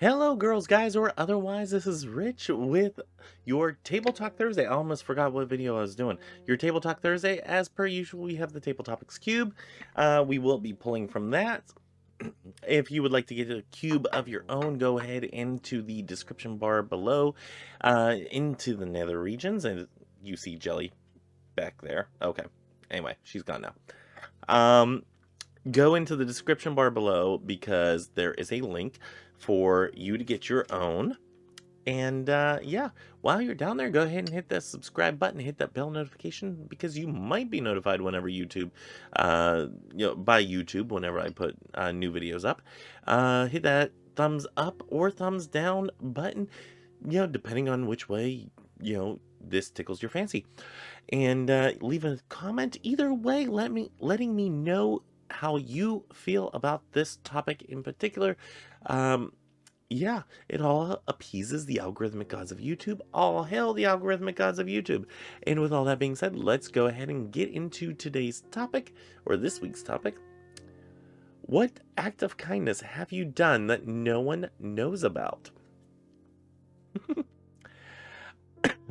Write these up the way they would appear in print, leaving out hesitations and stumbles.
Hello, girls, guys, or otherwise. This is Rich with your Table Talk Thursday. I almost forgot what video I was doing. Your Table Talk Thursday. As per usual, we have the Table Topics Cube. We will be pulling from that. If you would like to get a cube of your own, go ahead into the description bar below, into the nether regions, and you see Jelly back there. Okay. Anyway, she's gone now. Go into the description bar below because there is a link for you to get your own. And yeah, while you're down there, go ahead and hit that subscribe button, hit that bell notification, because you might be notified whenever YouTube, by YouTube, whenever I put new videos up. Hit that thumbs up or thumbs down button, depending on which way, this tickles your fancy. And leave a comment. Either way, letting me know how you feel about this topic in particular. Yeah, it all appeases the algorithmic gods of YouTube. All hail the algorithmic gods of YouTube. And with all that being said, let's go ahead and get into today's topic, or this week's topic. What act of kindness have you done that no one knows about?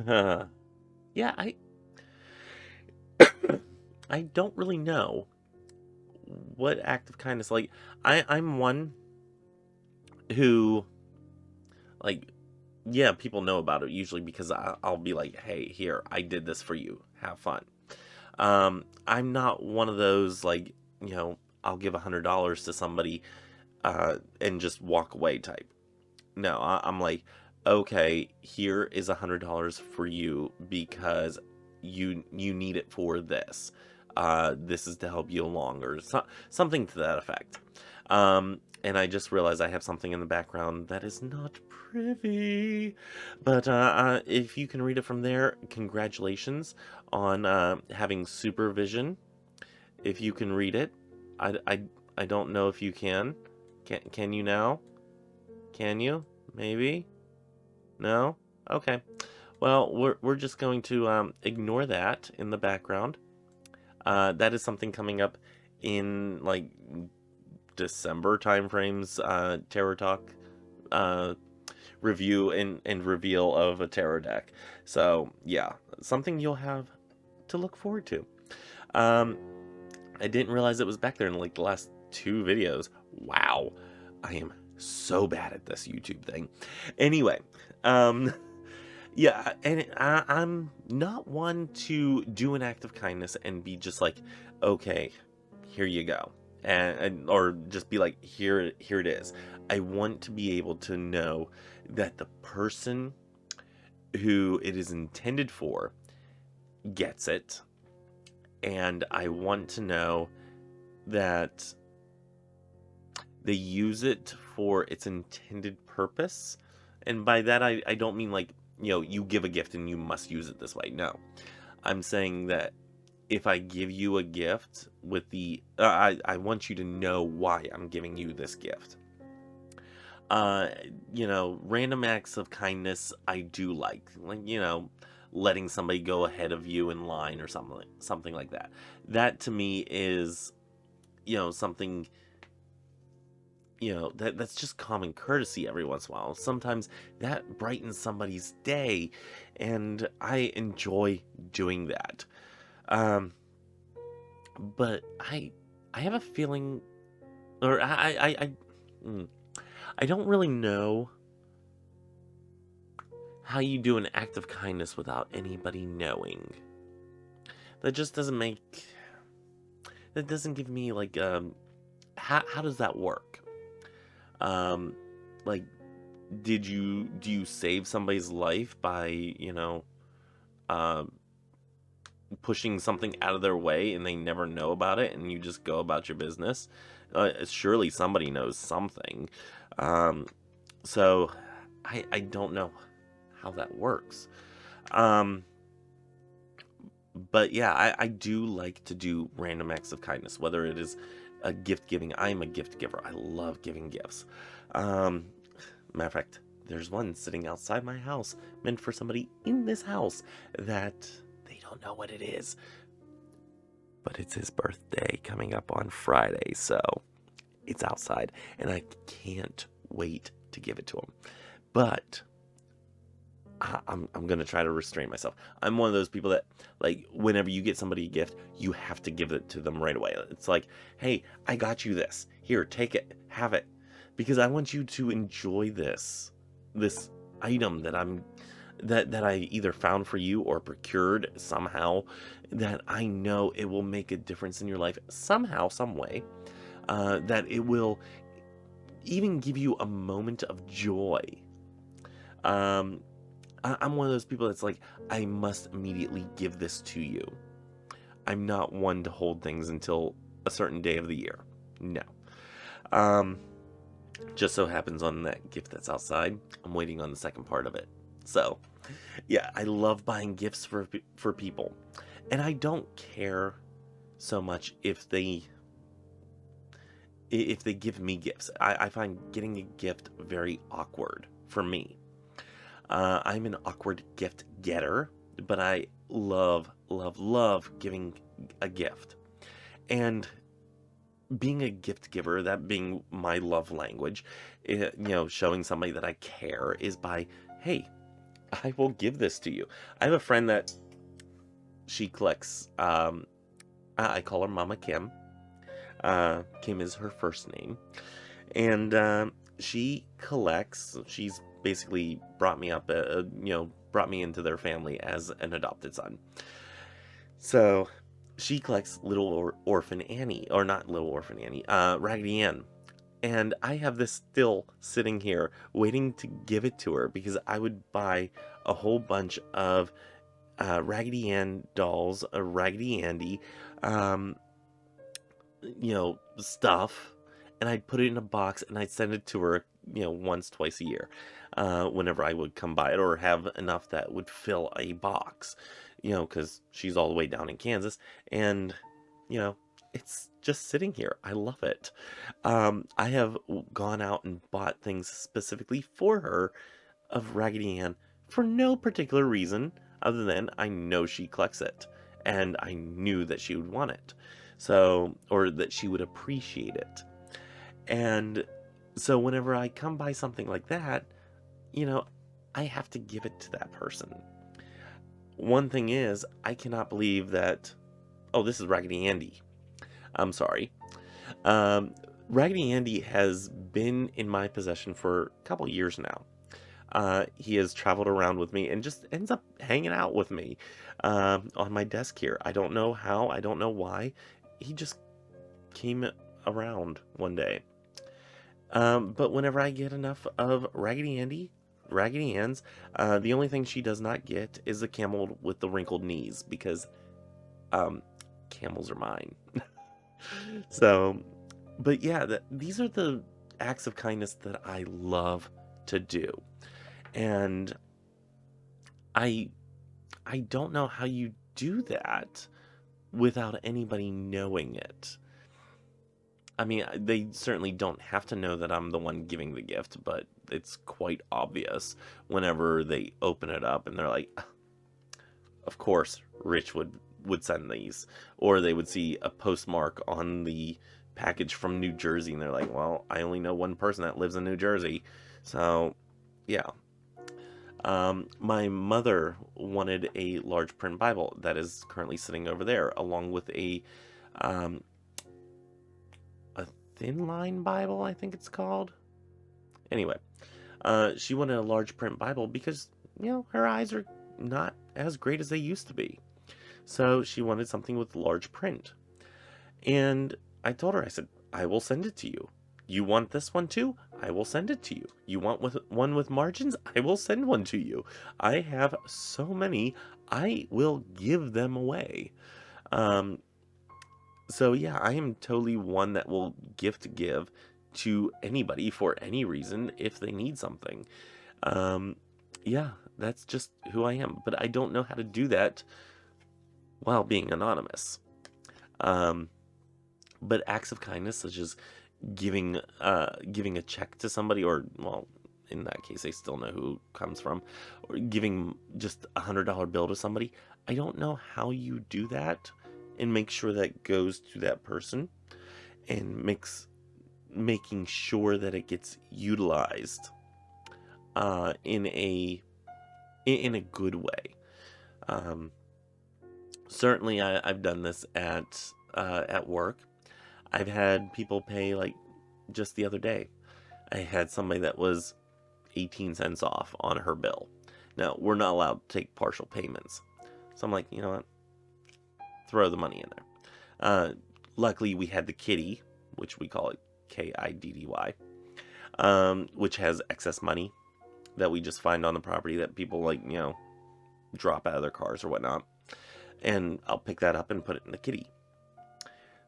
Yeah, I don't really know what act of kindness. Like, I'm one who, like, yeah, people know about it usually because I'll be like, hey, here, I did this for you, have fun. I'm not one of those, like, I'll give $100 to somebody and just walk away type. No, I'm like, okay, here is $100 for you because you need it for this. This is to help you along, or something to that effect. And I just realized I have something in the background that is not privy. But if you can read it from there, congratulations on having supervision. If you can read it, I don't know if you can. Can you now? Can you? Maybe? No? Okay. Well, we're just going to ignore that in the background. That is something coming up in, like, December timeframes, Tarot Talk review and reveal of a tarot deck. So, yeah, something you'll have to look forward to. I didn't realize it was back there in, like, the last 2 videos. Wow. I am so bad at this YouTube thing. Anyway, yeah, and I'm not one to do an act of kindness and be just like, okay, here you go. Or just be like, here it is. I want to be able to know that the person who it is intended for gets it, and I want to know that they use it for its intended purpose. And by that I don't mean like, you give a gift and you must use it this way. No, I'm saying that if I give you a gift with the, I want you to know why I'm giving you this gift. Random acts of kindness I do like, letting somebody go ahead of you in line or something like that. That to me is, something, that's just common courtesy every once in a while. Sometimes that brightens somebody's day, and I enjoy doing that. But I have a feeling, or I don't really know how you do an act of kindness without anybody knowing. That just doesn't give me, like, how does that work? Like, do you save somebody's life by, pushing something out of their way and they never know about it and you just go about your business? Surely somebody knows something. So I don't know how that works. But yeah, I do like to do random acts of kindness, whether it is a gift giving. I'm a gift giver. I love giving gifts. Matter of fact, there's one sitting outside my house meant for somebody in this house that they don't know what it is. But it's his birthday coming up on Friday, so it's outside, and I can't wait to to give it to them. But I'm going to try to restrain myself. I'm one of those people that, like, whenever you get somebody a gift, you have to give it to them right away. It's like, hey, I got you this. Here, take it, have it. Because I want you to enjoy this item that I either found for you or procured somehow, that I know it will make a difference in your life somehow, some way, that it will even give you a moment of joy. I'm one of those people that's like, I must immediately give this to you. I'm not one to hold things until a certain day of the year. No. Just so happens on that gift that's outside, I'm waiting on the second part of it. So, yeah, I love buying gifts for people. And I don't care so much if they give me gifts. I find getting a gift very awkward for me. I'm an awkward gift getter, but I love giving a gift. And being a gift giver, that being my love language, showing somebody that I care is by, hey, I will give this to you. I have a friend that she collects, I call her Mama Kim. Kim is her first name. And she collects, she's basically brought me up, brought me into their family as an adopted son. So she collects Little Orphan Annie, or not Little Orphan Annie, Raggedy Ann. And I have this still sitting here waiting to give it to her, because I would buy a whole bunch of Raggedy Ann dolls, a Raggedy Andy, stuff, and I'd put it in a box and I'd send it to her, once, twice a year, whenever I would come by it, or have enough that would fill a box, because she's all the way down in Kansas, and, it's just sitting here. I love it. I have gone out and bought things specifically for her of Raggedy Ann for no particular reason other than I know she collects it, and I knew that she would want it. So, or that she would appreciate it. And so whenever I come by something like that, I have to give it to that person. One thing is, I cannot believe that, oh, this is Raggedy Andy. I'm sorry. Raggedy Andy has been in my possession for a couple years now. He has traveled around with me and just ends up hanging out with me on my desk here. I don't know how, I don't know why. He just came around one day. But whenever I get enough of Raggedy Ann's, the only thing she does not get is a camel with the wrinkled knees, because camels are mine. So, but yeah, these are the acts of kindness that I love to do. And I don't know how you do that without anybody knowing it. I mean, they certainly don't have to know that I'm the one giving the gift, but it's quite obvious whenever they open it up and they're like, of course, Rich would send these. Or they would see a postmark on the package from New Jersey, and they're like, well, I only know one person that lives in New Jersey. So, yeah. My mother wanted a large print Bible that is currently sitting over there, along with a thin line Bible, I think it's called. Anyway, she wanted a large print Bible because, her eyes are not as great as they used to be. So she wanted something with large print. And I told her, I said, I will send it to you. You want this one too? I will send it to you. You want one with margins? I will send one to you. I have so many, I will give them away. So yeah, I am totally one that will give to anybody for any reason if they need something. Yeah, that's just who I am. But I don't know how to do that while being anonymous. But acts of kindness, such as giving a check to somebody, or, well, in that case, they still know who it comes from, or giving just $100 bill to somebody. I don't know how you do that and make sure that goes to that person, and making sure that it gets utilized in a good way. Um, Certainly, I've done this at work. I've had people pay, like, just the other day. I had somebody that was 18 cents off on her bill. Now, we're not allowed to take partial payments. So I'm like, you know what? Throw the money in there. Luckily, we had the kitty, which we call it KIDDY, which has excess money that we just find on the property that people, like, drop out of their cars or whatnot. And I'll pick that up and put it in the kitty.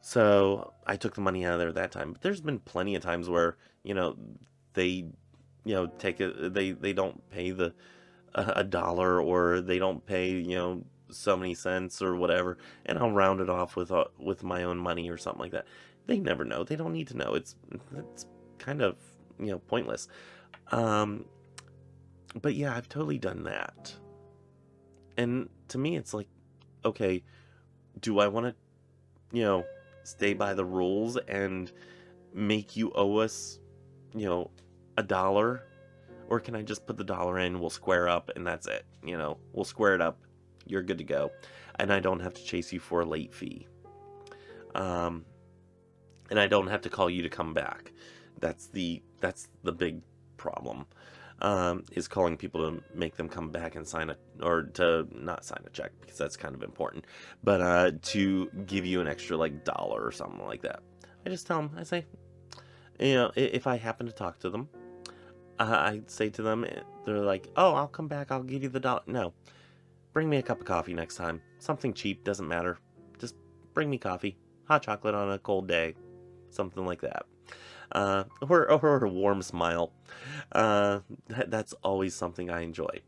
So I took the money out of there that time. But there's been plenty of times where, they, take it, they don't pay a dollar, or they don't pay, so many cents or whatever, and I'll round it off with my own money or something like that. They never know. They don't need to know. It's kind of, pointless. But yeah, I've totally done that. And to me, it's like, okay, do I want to, stay by the rules and make you owe us, a dollar? Or can I just put the dollar in, we'll square up, and that's it? We'll square it up, you're good to go, and I don't have to chase you for a late fee. And I don't have to call you to come back. That's the big problem. Is calling people to make them come back and or to not sign a check, because that's kind of important, but to give you an extra, like, dollar or something like that. I just tell them, I say, if I happen to talk to them, I say to them, they're like, oh, I'll come back, I'll give you the dollar. No, bring me a cup of coffee next time. Something cheap, doesn't matter. Just bring me coffee, hot chocolate on a cold day, something like that. Or a warm smile. That's always something I enjoy.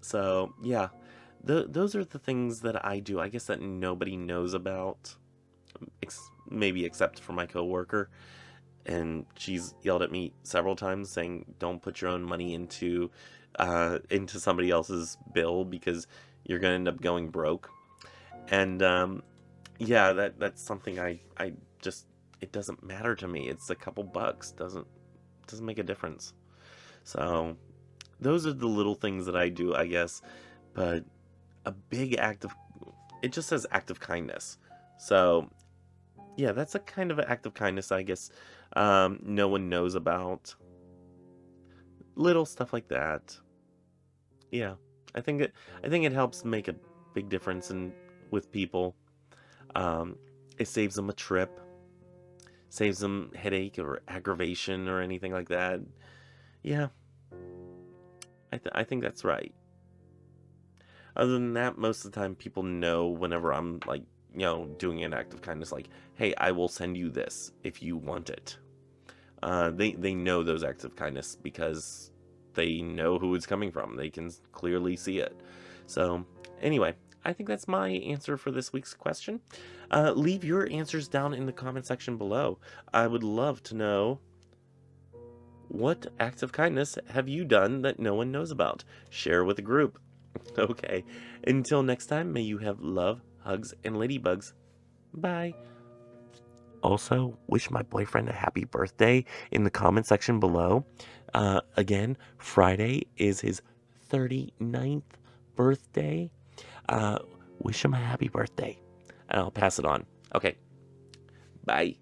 So yeah, those are the things that I do. I guess that nobody knows about, maybe except for my coworker. And she's yelled at me several times saying, "Don't put your own money into somebody else's bill, because you're gonna end up going broke." And yeah, that's something I just, it doesn't matter to me. It's a couple bucks, doesn't make a difference. So those are the little things that I do, I guess. But a big it just says act of kindness. So yeah, that's a kind of an act of kindness, I guess. No one knows about. Little stuff like that. Yeah, I think it helps make a big difference with people. It saves them a trip, saves them headache or aggravation or anything like that. Yeah, I think that's right. Other than that, most of the time people know whenever I'm, like, doing an act of kindness, like, hey, I will send you this if you want it. They know those acts of kindness because they know who it's coming from. They can clearly see it. So anyway, I think that's my answer for this week's question. Leave your answers down in the comment section below. I would love to know, what acts of kindness have you done that no one knows about? Share with the group. Okay, until next time, may you have love, hugs, and ladybugs. Bye. Also, wish my boyfriend a happy birthday in the comment section below. Again, Friday is his 39th birthday. Wish him a happy birthday. And I'll pass it on. Okay, bye.